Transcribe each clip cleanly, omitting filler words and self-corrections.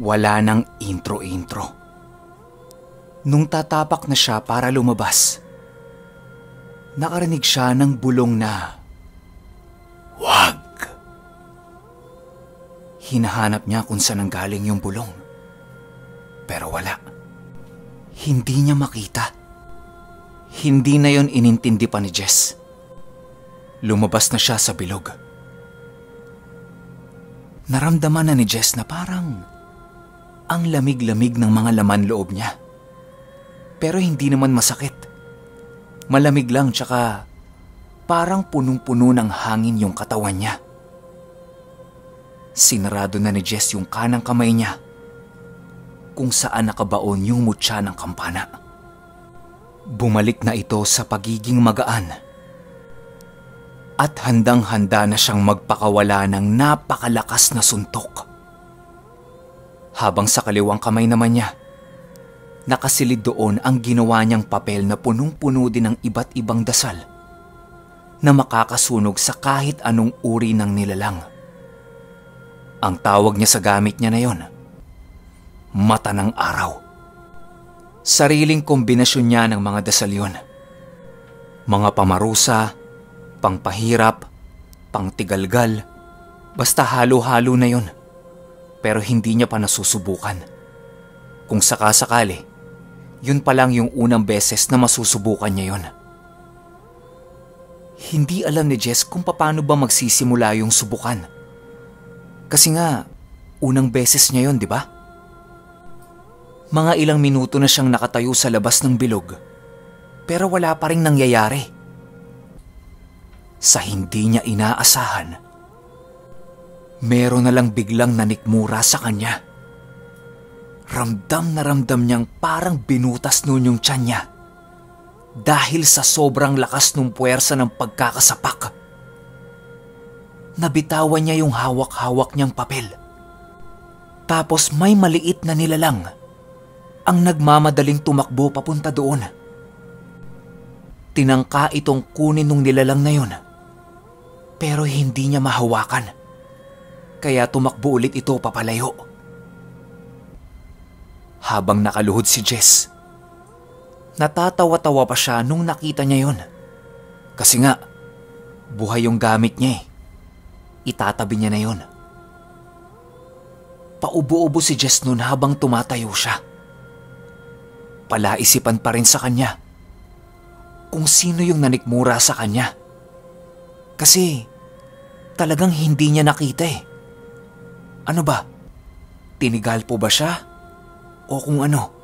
Wala nang intro-intro. Nung tatapak na siya para lumabas, nakarinig siya ng bulong na, "Wag!" Hinahanap niya kung saan nanggaling yung bulong. Pero wala. Hindi niya makita. Hindi na yon inintindi pa ni Jess. Lumabas na siya sa bilog. Naramdaman na ni Jess na parang ang lamig-lamig ng mga laman loob niya. Pero hindi naman masakit. Malamig lang tsaka parang punong-puno ng hangin yung katawan niya. Sinarado na ni Jess yung kanang kamay niya kung saan nakabaon yung mutya ng kampana. Bumalik na ito sa pagiging magaan at handang-handa na siyang magpakawala ng napakalakas na suntok. Habang sa kaliwang kamay naman niya, nakasilid doon ang ginawa niyang papel na punong-puno din ng iba't ibang dasal na makakasunog sa kahit anong uri ng nilalang. Ang tawag niya sa gamit niya na yon, mata ng araw. Sariling kombinasyon niya ng mga dasal yon. Mga pamarusa, pangpahirap, pangtigalgal, basta halo-halo na yon. Pero hindi niya pa nasusubukan. Kung sakasakali, yun pa lang yung unang beses na masusubukan niya yon. Hindi alam ni Jess kung paano ba magsisimula yung subukan. Kasi nga, unang beses niya yon, di ba? Mga ilang minuto na siyang nakatayo sa labas ng bilog, pero wala pa rin nangyayari. Sa hindi niya inaasahan, meron na lang biglang nanikmura sa kanya. Ramdam na ramdam niyang parang binutas noon yung tiyan niya dahil sa sobrang lakas ng puwersa ng pagkakasapak. Nabitawan niya yung hawak-hawak niyang papel. Tapos may maliit na nilalang ang nagmamadaling tumakbo papunta doon. Tinangka itong kunin nung nilalang na yun, pero hindi niya mahawakan. Kaya tumakbo ulit ito papalayo. Habang nakaluhod si Jess, natatawa-tawa pa siya nung nakita niya yon. Kasi nga, buhay yung gamit niya eh. Itatabi niya na yon. Paubo-ubo si Jess noon habang tumatayo siya. Palaisipan pa rin sa kanya kung sino yung nanikmura sa kanya. Kasi talagang hindi niya nakita eh. Ano ba? Tinigal po ba siya? O kung ano?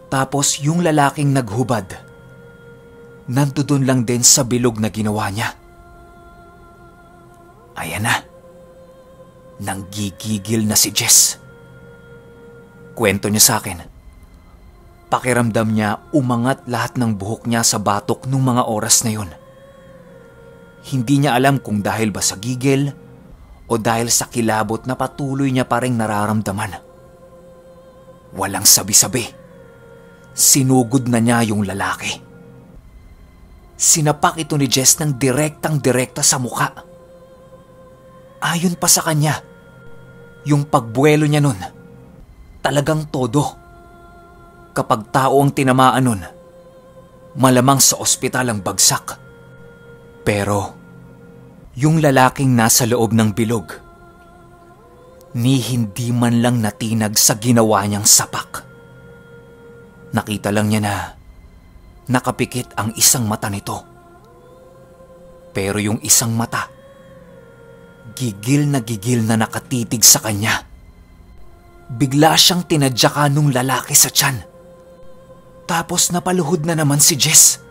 Tapos yung lalaking naghubad, nandoon lang din sa bilog na ginawa niya. Ayan na. Nanggigigil na si Jess. Kwento niya sa akin. Pakiramdam niya umangat lahat ng buhok niya sa batok nung mga oras na yun. Hindi niya alam kung dahil ba sa gigil o dahil sa kilabot na patuloy niya pa ring nararamdaman. Walang sabi-sabi. Sinugod na niya yung lalaki. Sinapak ito ni Jess ng direktang-direkta sa muka. Ayon pa sa kanya, yung pagbuwelo niya nun, talagang todo. Kapag tao ang tinamaan nun, malamang sa ospital ang bagsak. Pero yung lalaking nasa loob ng bilog, ni hindi man lang natinag sa ginawa niyang sapak. Nakita lang niya na nakapikit ang isang mata nito. Pero yung isang mata, gigil na nakatitig sa kanya. Bigla siyang tinadyakan nung lalaki sa tiyan. Tapos napaluhod na naman si Jess.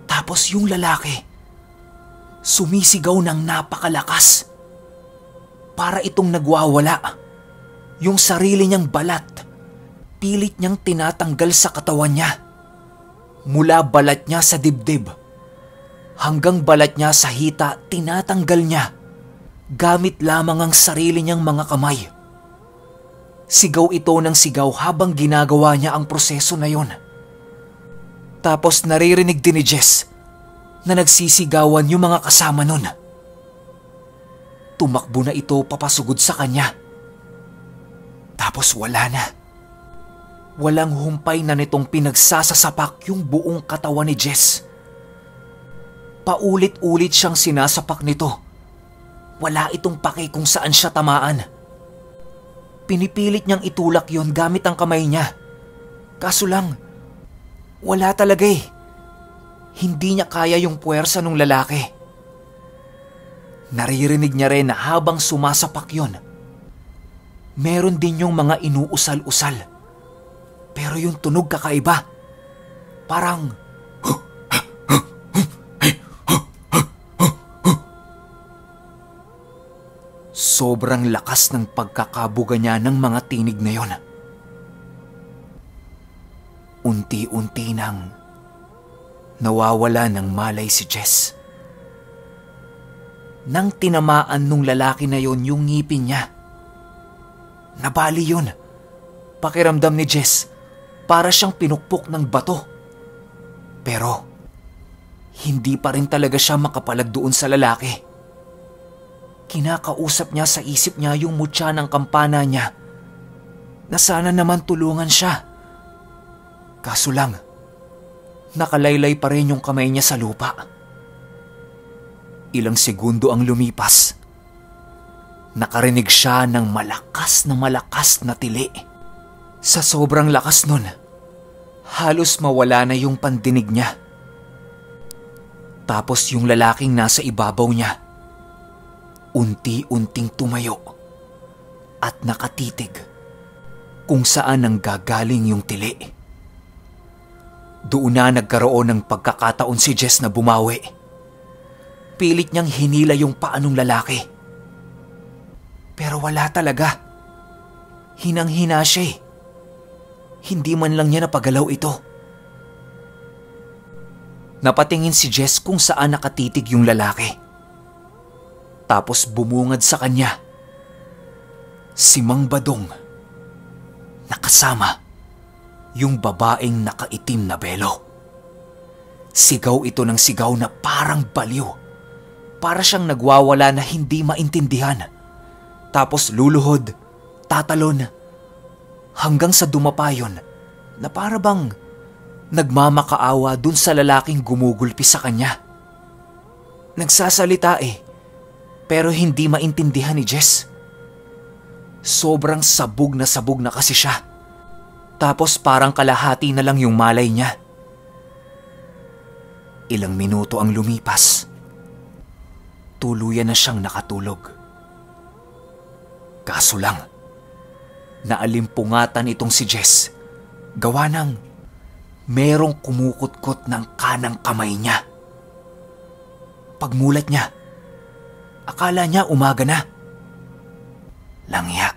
Tapos yung lalaki, sumisigaw ng napakalakas. Para itong nagwawala. Yung sarili niyang balat, pilit niyang tinatanggal sa katawan niya. Mula balat niya sa dibdib hanggang balat niya sa hita, tinatanggal niya gamit lamang ang sarili niyang mga kamay. Sigaw ito ng sigaw habang ginagawa niya ang proseso na yon. Tapos naririnig din ni Jess na nagsisigawan yung mga kasama nun. Tumakbo na ito papasugod sa kanya. Tapos wala na. Walang humpay na nitong pinagsasasapak yung buong katawan ni Jess. Paulit-ulit siyang sinasapak nito. Wala itong pake kung saan siya tamaan. Pinipilit niyang itulak yon gamit ang kamay niya. Kaso lang, wala talaga eh. Hindi niya kaya yung puwersa ng lalaki. Naririnig niya rin na habang sumasapak yon, meron din yung mga inuusal-usal. Pero yung tunog kakaiba. Parang... Sobrang lakas ng pagkakabuga niya ng mga tinig na yon. Unti-unti nang nawawala ng malay si Jess. Nang tinamaan nung lalaki na yon yung ngipin niya, nabali yun. Pakiramdam ni Jess, para siyang pinukpok ng bato. Pero, hindi pa rin talaga siya makapalag doon sa lalaki. Kinakausap niya sa isip niya yung mutya ng kampana niya na sana naman tulungan siya. Kaso lang, nakalaylay pa rin yung kamay niya sa lupa. Ilang segundo ang lumipas. Nakarinig siya ng malakas na tili. Sa sobrang lakas nun, halos mawala na yung pandinig niya. Tapos yung lalaking nasa ibabaw niya, unti-unting tumayo at nakatitig kung saan nanggagaling yung tili. Doon na nagkaroon ng pagkakataon si Jess na bumawi. Pilit niyang hinila yung paa ng lalaki. Pero wala talaga. Hinang-hina siya eh. Hindi man lang niya napagalaw ito. Napatingin si Jess kung saan nakatitig yung lalaki. Tapos bumungad sa kanya si Mang Badong, nakasama yung babaeng nakaitim na belo. Sigaw ito ng sigaw na parang baliw. Para siyang nagwawala na hindi maintindihan. Tapos luluhod, tatalon, hanggang sa dumapayon na para bang nagmamakaawa dun sa lalaking gumugulpi sa kanya. Nagsasalita eh, pero hindi maintindihan ni Jess. Sobrang sabog na kasi siya. Tapos parang kalahati na lang yung malay niya. Ilang minuto ang lumipas. Tuluyan na siyang nakatulog. Kaso lang, naalimpungatan itong si Jess. Gawa ng merong kumukutkot ng kanang kamay niya. Pagmulat niya, akala niya umaga na. Langya,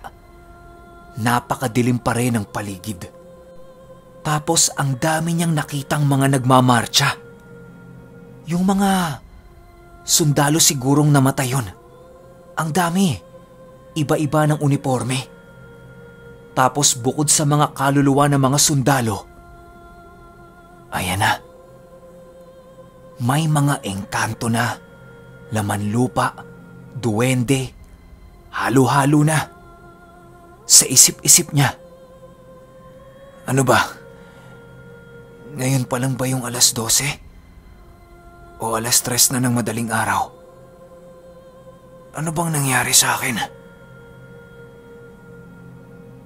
napakadilim pa rin ang paligid. Tapos ang dami niyang nakitang mga nagmamarcha. Yung mga sundalo sigurong namatay yun. Ang dami. Iba-iba ng uniforme. Tapos bukod sa mga kaluluwa ng mga sundalo, ayan na. May mga engkanto na, laman lupa, duwende, halo-halo na. Sa isip-isip niya, ano ba? Ngayon pa lang ba yung 12:00? O 3:00 na ng madaling araw? Ano bang nangyari sa akin?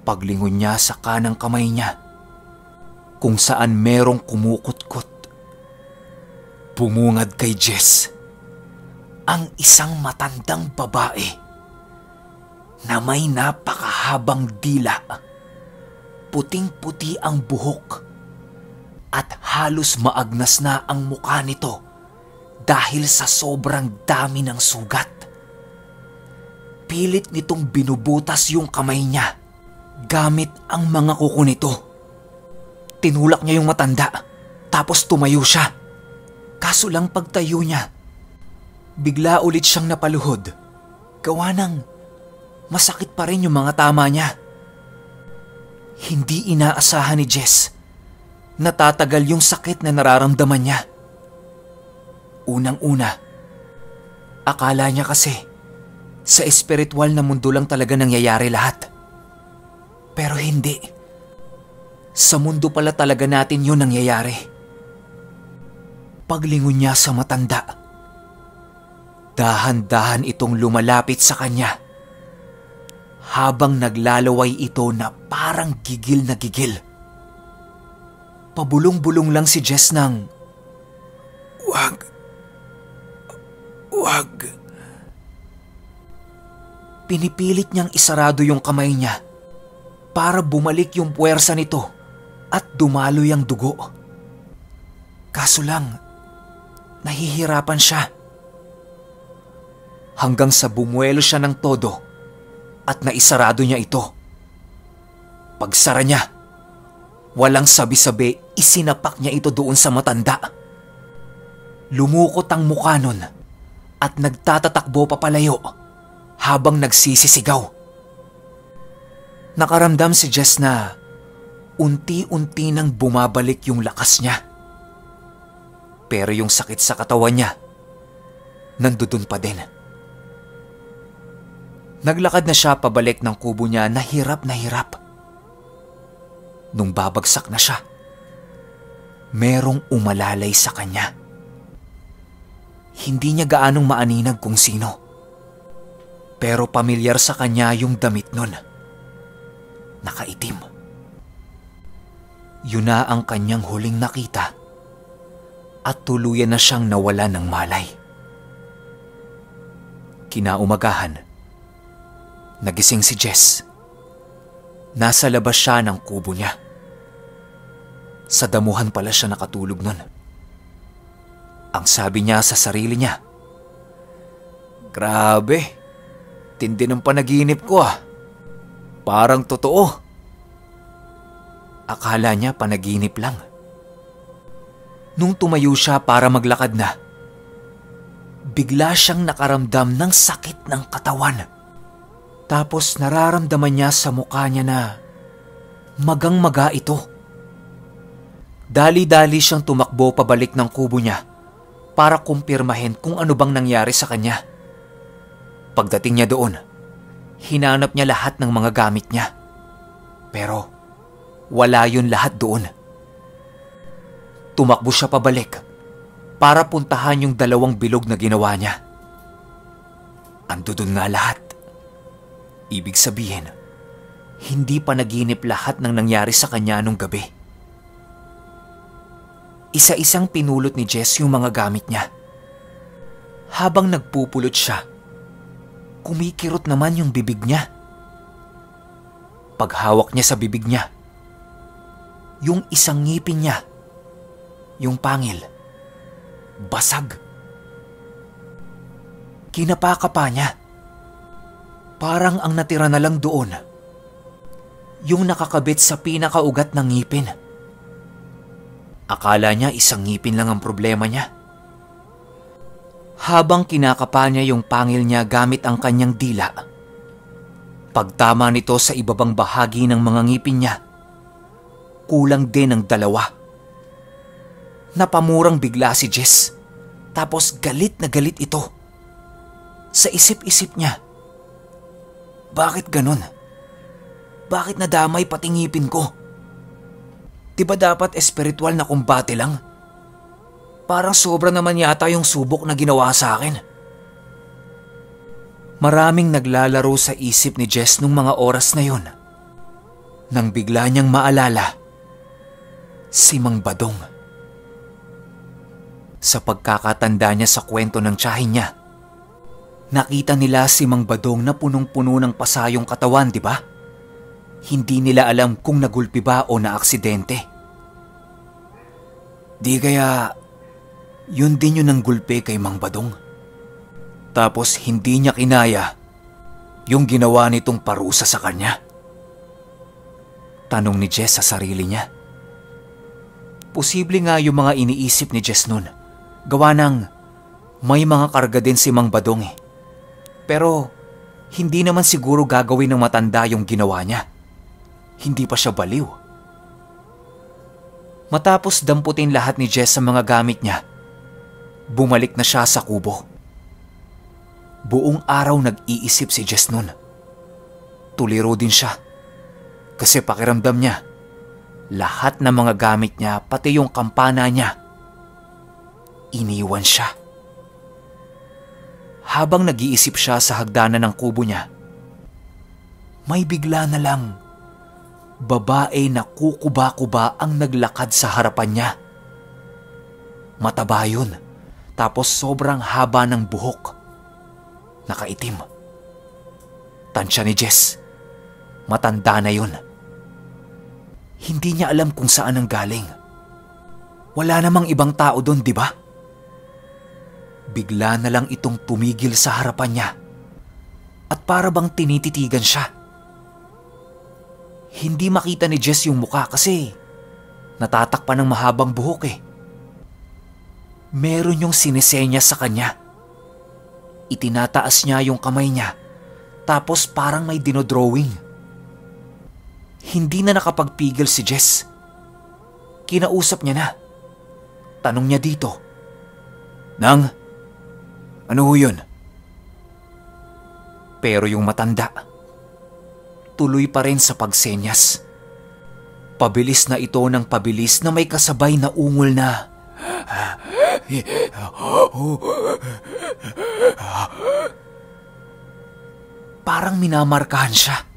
Paglingon niya sa kanang kamay niya, kung saan merong kumukutkot. Bumungad kay Jess ang isang matandang babae na may napakahabang dila, puting-puti ang buhok, at halos maagnas na ang mukha nito dahil sa sobrang dami ng sugat. Pilit nitong binubutas yung kamay niya gamit ang mga kuko nito. Tinulak niya yung matanda, tapos tumayo siya. Kaso lang pagtayo niya, bigla ulit siyang napaluhod. Gawa ng masakit pa rin yung mga tama niya. Hindi inaasahan ni Jess na tatagal yung sakit na nararamdaman niya. Unang-una, akala niya kasi sa espiritual na mundo lang talaga nangyayari lahat. Pero hindi. Sa mundo pala talaga natin yun nangyayari. Paglingon niya sa matanda, dahan-dahan itong lumalapit sa kanya habang naglalaway ito na parang gigil na gigil. Pabulong-bulong lang si Jess ng, "Wag. Wag." Pinipilit niyang isarado yung kamay niya para bumalik yung puwersa nito at dumaloy ang dugo. Kaso lang, nahihirapan siya. Hanggang sa bumuelo siya ng todo at naisarado niya ito. Pagsara niya, walang sabi-sabi, isinapak niya ito doon sa matanda. Lumukot ang mukha nun at nagtatatakbo papalayo habang nagsisisigaw. Nakaramdam si Jess na unti-unti nang bumabalik yung lakas niya. Pero yung sakit sa katawan niya, nandudun pa din. Naglakad na siya pabalik ng kubo niya na hirap na hirap. Nung babagsak na siya, merong umalalay sa kanya. Hindi niya gaanong maaninag kung sino. Pero pamilyar sa kanya yung damit nun. Nakaitim. Yun na ang kanyang huling nakita at tuluyan na siyang nawala ng malay. Kinaumagahan, nagising si Jess. Nasa labas siya ng kubo niya. Sa damuhan pala siya nakatulog nun. Ang sabi niya sa sarili niya, "Grabe, tindi ng panaginip ko ah. Parang totoo." Akala niya panaginip lang. Nung tumayo siya para maglakad na, bigla siyang nakaramdam ng sakit ng katawan. Tapos nararamdaman niya sa mukha niya na magang-maga ito. Dali-dali siyang tumakbo pabalik ng kubo niya para kumpirmahin kung ano bang nangyari sa kanya. Pagdating niya doon, hinanap niya lahat ng mga gamit niya. Pero wala yun lahat doon. Tumakbo siya pabalik para puntahan yung 2 bilog na ginawa niya. Ando doon nga lahat. Ibig sabihin, hindi panaginip lahat ng nangyari sa kanya nung gabi. Isa-isang pinulot ni Jess yung mga gamit niya. Habang nagpupulot siya, kumikirot naman yung bibig niya. Paghawak niya sa bibig niya, yung isang ngipin niya, yung pangil, basag. Kinapaka pa niya. Parang ang natira na lang doon, yung nakakabit sa pinakaugat ng ngipin. Akala niya isang ngipin lang ang problema niya. Habang kinakapa niya yung pangil niya gamit ang kanyang dila, pagtama nito sa ibabang bahagi ng mga ngipin niya, kulang din ng 2. Napamurang bigla si Jess, tapos galit na galit ito. Sa isip-isip niya, bakit ganun? Bakit nadamay pati ngipin ko? Diba dapat espiritual na kumbate lang? Parang sobra naman yata yung subok na ginawa sa akin. Maraming naglalaro sa isip ni Jess nung mga oras na yun. Nang bigla niyang maalala si Mang Badong. Sa pagkakatanda niya sa kwento ng tiyahin niya, nakita nila si Mang Badong na punong-puno ng pasa yung katawan, di ba? Hindi nila alam kung nagulpi ba o naaksidente. Di kaya yun din yun ang gulpi kay Mang Badong. Tapos hindi niya kinaya yung ginawa nitong parusa sa kanya. Tanong ni Jess sa sarili niya. Posible nga yung mga iniisip ni Jess nun. Gawa ng may mga karga din si Mang Badong eh. Pero hindi naman siguro gagawin ng matanda yung ginawa niya. Hindi pa siya baliw. Matapos damputin lahat ni Jess sa mga gamit niya, bumalik na siya sa kubo. Buong araw nag-iisip si Jess nun. Tuliro din siya. Kasi pakiramdam niya, lahat ng mga gamit niya, pati yung kampana niya, iniwan siya. Habang nag-iisip siya sa hagdanan ng kubo niya, may bigla na lang babae na kukuba-kuba ang naglakad sa harapan niya. Mataba yun, tapos sobrang haba ng buhok. Nakaitim. Tansya ni Jess. Matanda na yun. Hindi niya alam kung saan ang galing. Wala namang ibang tao doon, di ba? Bigla na lang itong tumigil sa harapan niya at para bang tinititigan siya. Hindi makita ni Jess yung mukha kasi natatakpan ng mahabang buhok eh. Meron yung sinisenya sa kanya. Itinataas niya yung kamay niya tapos parang may dinodrawing. Hindi na nakapagpigil si Jess. Kinausap niya na. Tanong niya dito, "Nang, ano ho yun?" Pero yung matanda, tuloy pa rin sa pagsenyas. Pabilis na ito ng pabilis na may kasabay na ungol na, parang minamarkahan siya.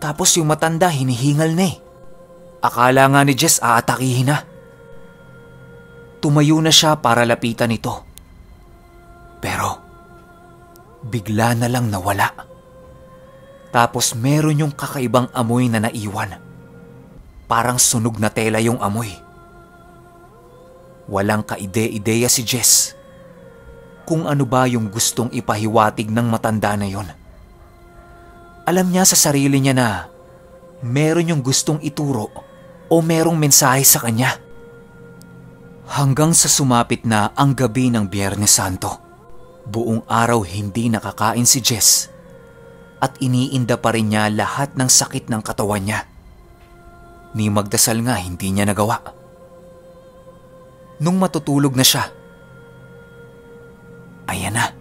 Tapos yung matanda hinihingal na eh. Akala nga ni Jess aatakihin na. Tumayo na siya para lapitan ito. Pero bigla na lang nawala. Tapos meron yung kakaibang amoy na naiwan. Parang sunog na tela yung amoy. Walang kaide-ideya si Jess kung ano ba yung gustong ipahiwatig ng matanda na yon. Alam niya sa sarili niya na meron yung gustong ituro o merong mensahe sa kanya. Hanggang sa sumapit na ang gabi ng Biyernes Santo. Buong araw hindi nakakain si Jess at iniinda pa rin niya lahat ng sakit ng katawan niya. Ni magdasal nga hindi niya nagawa. Nung matutulog na siya, ayan na.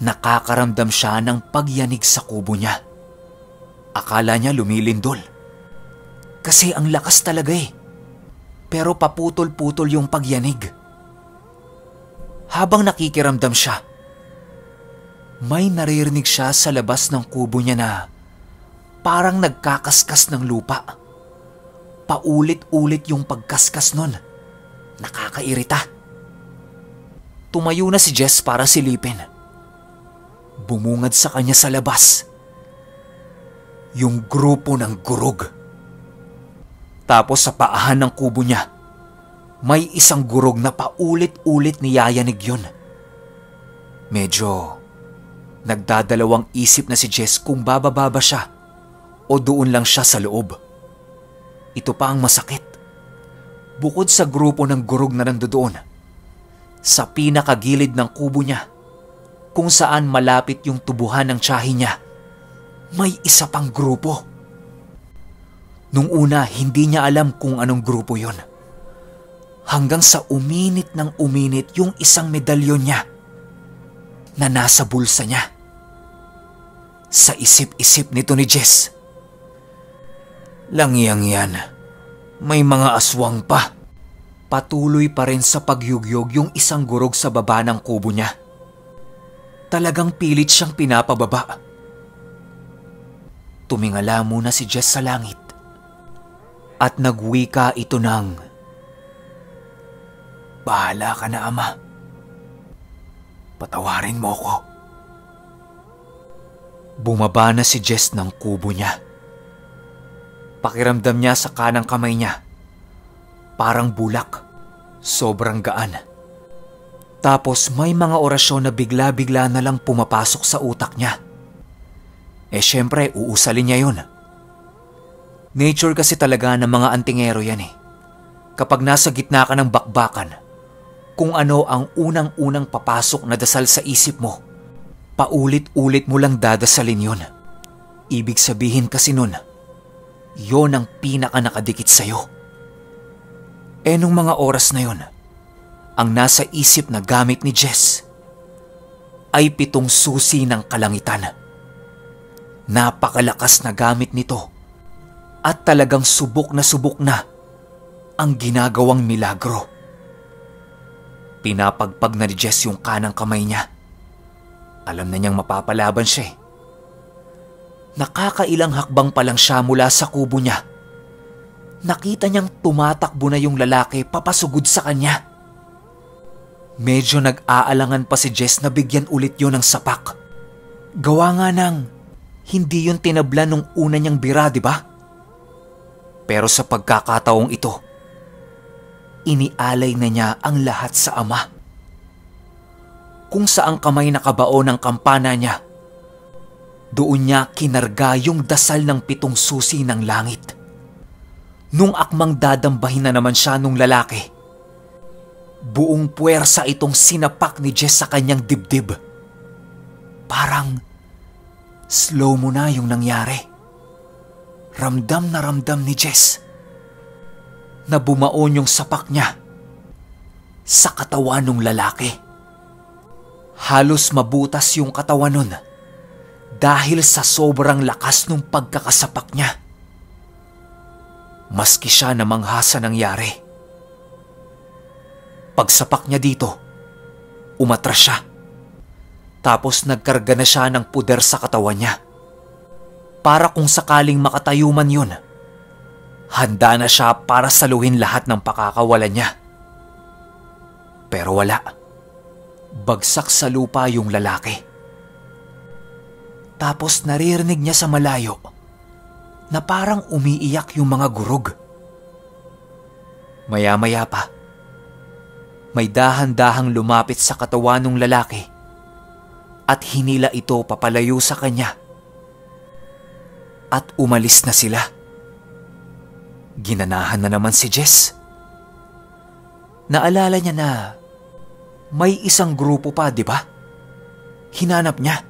Nakakaramdam siya ng pagyanig sa kubo niya. Akala niya lumilindol. Kasi ang lakas talaga eh. Pero paputol-putol yung pagyanig. Habang nakikiramdam siya, may naririnig siya sa labas ng kubo niya na parang nagkakaskas ng lupa. Paulit-ulit yung pagkaskas nun. Nakakairita. Tumayo na si Jess para silipin. Bumungad sa kanya sa labas yung grupo ng gurog. Tapos sa paahan ng kubo niya, may isang gurog na paulit-ulit niyayanig yun. Medyo nagdadalawang isip na si Jess kung bababa ba siya o doon lang siya sa loob. Ito pa ang masakit. Bukod sa grupo ng gurog na nandoon, sa pinakagilid ng kubo niya, kung saan malapit yung tubuhan ng tiyahin niya, may isa pang grupo. Nung una, hindi niya alam kung anong grupo yon. Hanggang sa uminit ng uminit yung isang medalyon niya na nasa bulsa niya. Sa isip-isip nito ni Jess, "Langyang yan, may mga aswang pa." Patuloy pa rin sa pagyugyog yung isang gurog sa baba ng kubo niya. Talagang pilit siyang pinapababa. Tumingala muna si Jess sa langit at nagwika ito ng, "Bahala ka na, Ama. Patawarin mo ko." Bumaba na si Jess ng kubo niya. Pakiramdam niya sa kanang kamay niya, parang bulak, sobrang gaan. Tapos may mga orasyon na bigla-bigla na lang pumapasok sa utak niya. Syempre, uusalin niya yun. Nature kasi talaga ng mga antingero yan eh. Kapag nasa gitna ka ng bakbakan, kung ano ang unang-unang papasok na dasal sa isip mo, paulit-ulit mo lang dadasalin yun. Ibig sabihin kasi nun, yon ang pinaka nakadikit sa'yo. Nung mga oras na yun, ang nasa isip na gamit ni Jess ay 7 susi ng kalangitan Napakalakas na gamit nito at talagang subok na ang ginagawang milagro. Pinapagpag na ni Jess yung kanang kamay niya. Alam na niyang mapapalaban siya eh. Nakakailang hakbang pa lang siya mula sa kubo niya. Nakita niyang tumatakbo na yung lalaki papasugod sa kanya. Medyo nag-aalangan pa si Jess na bigyan ulit yun ng sapak. Gawa nga ng hindi yun tinabla nung una niyang bira, di ba? Pero sa pagkakataong ito, inialay na niya ang lahat sa ama. Kung saang kamay nakabao ng kampana niya, doon niya kinarga yung dasal ng 7 susi ng langit. Nung akmang dadambahin na naman siya nung lalaki, buong puwersa itong sinapak ni Jess sa kanyang dibdib. Parang slow mo na yung nangyari. Ramdam na ramdam ni Jess na bumaon yung sapak niya sa katawan ng lalaki. Halos mabutas yung katawan nun dahil sa sobrang lakas ng pagkakasapak niya. Maski siya namangha sa nangyari. Pagsapak niya dito, umatras siya. Tapos nagkarga na siya ng puder sa katawan niya. Para kung sakaling makatayo man yun, handa na siya para saluhin lahat ng pakakawalan niya. Pero wala. Bagsak sa lupa yung lalaki. Tapos naririnig niya sa malayo na parang umiiyak yung mga gurog. Maya-maya pa, may dahan-dahang lumapit sa katawan ng lalaki at hinila ito papalayo sa kanya. At umalis na sila. Ginanahan na naman si Jess. Naalala niya na may isang grupo pa, di ba? Hinanap niya.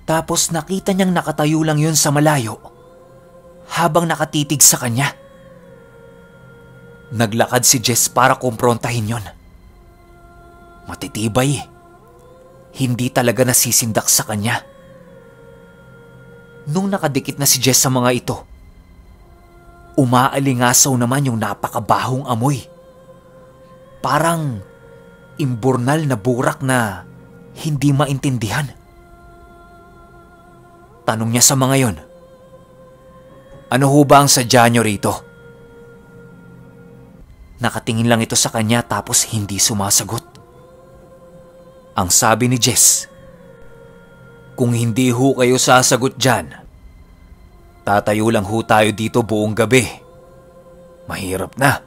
Tapos nakita niyang nakatayo lang yun sa malayo habang nakatitig sa kanya. Naglakad si Jess para kumprontahin yun. Matitibay eh. Hindi talaga nasisindak sa kanya. Nung nakadikit na si Jess sa mga ito, umaalingasaw naman yung napakabahong amoy. Parang imburnal na burak na hindi maintindihan. Tanong niya sa mga yon, "Ano ho ba ang sadya niyo rito?" Nakatingin lang ito sa kanya tapos hindi sumasagot. Ang sabi ni Jess, "Kung hindi ho kayo sasagot dyan, tatayo lang ho tayo dito buong gabi. Mahirap na.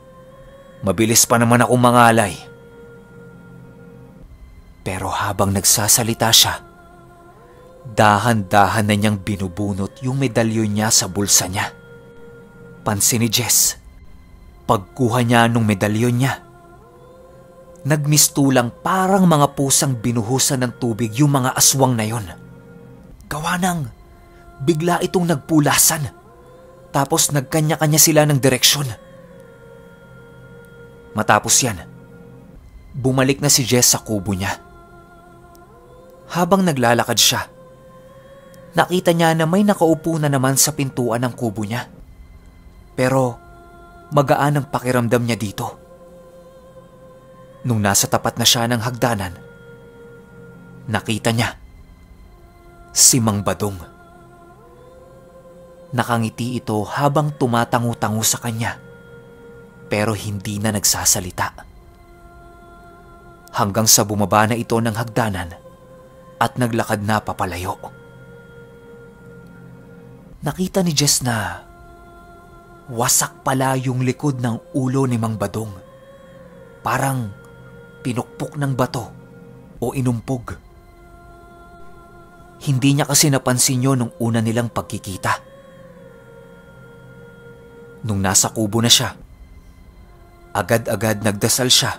Mabilis pa naman akong mangalay." Pero habang nagsasalita siya, dahan-dahan na niyang binubunot yung medalyon niya sa bulsa niya. Pansin ni Jess, pagkuha niya nung medalyon niya, nagmistulang parang mga pusang binuhusan ng tubig yung mga aswang na yon. Gawa ng bigla itong nagpulasan, tapos nagkanya-kanya sila ng direksyon. Matapos yan, bumalik na si Jess sa kubo niya. Habang naglalakad siya, nakita niya na may nakaupo na naman sa pintuan ng kubo niya. Pero magaan ang pakiramdam niya dito. Nung nasa tapat na siya ng hagdanan, nakita niya si Mang Badong. Nakangiti ito habang tumatango-tango sa kanya, pero hindi na nagsasalita. Hanggang sa bumaba na ito ng hagdanan at naglakad na papalayo. Nakita ni Jess na wasak pala yung likod ng ulo ni Mang Badong. Parang pinukpok ng bato o inumpog. Hindi niya kasi napansin yun nung una nilang pagkikita. Nung nasa kubo na siya, agad-agad nagdasal siya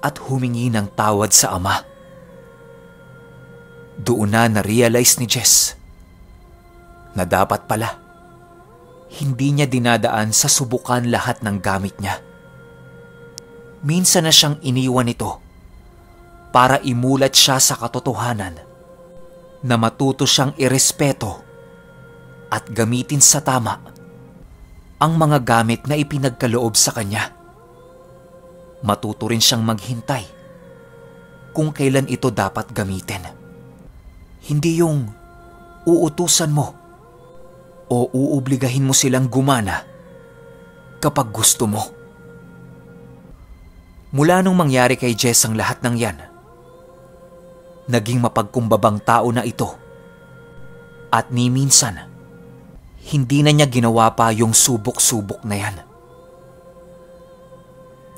at humingi ng tawad sa ama. Doon na na-realize ni Jess na dapat pala hindi niya dinadaan sa subukan lahat ng gamit niya. Minsan na siyang iniwan ito para imulat siya sa katotohanan na matuto siyang irespeto at gamitin sa tama ang mga gamit na ipinagkaloob sa kanya. Matuto rin siyang maghintay kung kailan ito dapat gamitin. Hindi yung uutusan mo o uuobligahin mo silang gumana kapag gusto mo. Mula nung mangyari kay Jess ang lahat ng yan, naging mapagkumbabang tao na ito. At ni minsan, hindi na niya ginawa pa yung subok-subok na yan.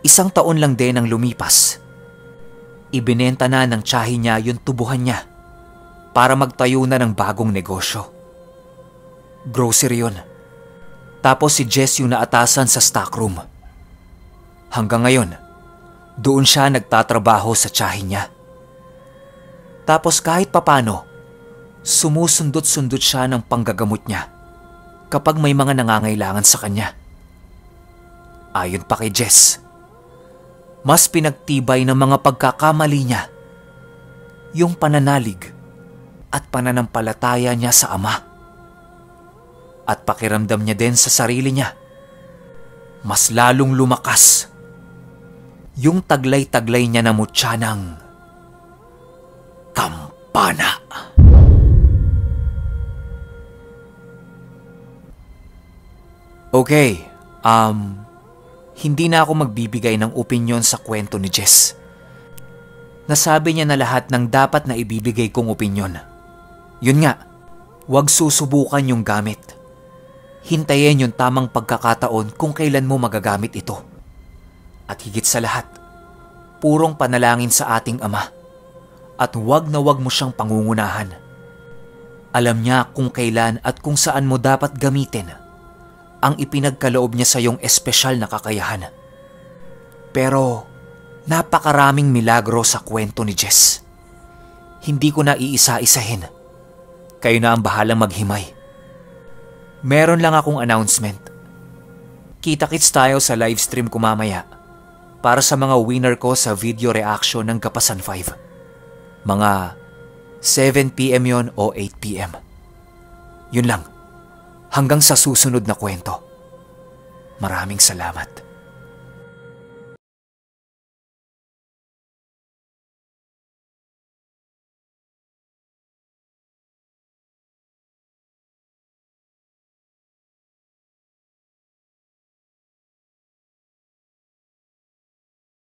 1 taon lang din ang lumipas. Ibinenta na ng tiyahin niya yung tubuhan niya para magtayo na ng bagong negosyo. Grocery yun. Tapos si Jess yung naatasan sa stockroom. Hanggang ngayon, doon siya nagtatrabaho sa tiyahin niya. Tapos kahit papano, sumusundot-sundot siya ng panggagamot niya kapag may mga nangangailangan sa kanya. Ayon pa kay Jess, mas pinagtibay ng mga pagkakamali niya yung pananalig at pananampalataya niya sa Ama. At pakiramdam niya din sa sarili niya, mas lalong lumakas yung taglay-taglay niya na mutya ng kampana. Okay, hindi na ako magbibigay ng opinyon sa kwento ni Jess. Nasabi niya na lahat ng dapat na ibibigay kong opinyon. Yun nga, huwag susubukan yung gamit. Hintayin yung tamang pagkakataon kung kailan mo magagamit ito. At higit sa lahat, purong panalangin sa ating Ama at huwag na huwag mo siyang pangungunahan. Alam niya kung kailan at kung saan mo dapat gamitin ang ipinagkaloob niya sa iyong espesyal na kakayahan. Pero napakaraming milagro sa kwento ni Jess. Hindi ko na iisa-isahin. Kayo na ang bahalang maghimay. Meron lang akong announcement. Kita-kits tayo sa livestream ko mamaya para sa mga winner ko sa video reaction ng Kapasan 5. Mga 7 PM yon o 8 PM. Yun lang. Hanggang sa susunod na kwento. Maraming salamat.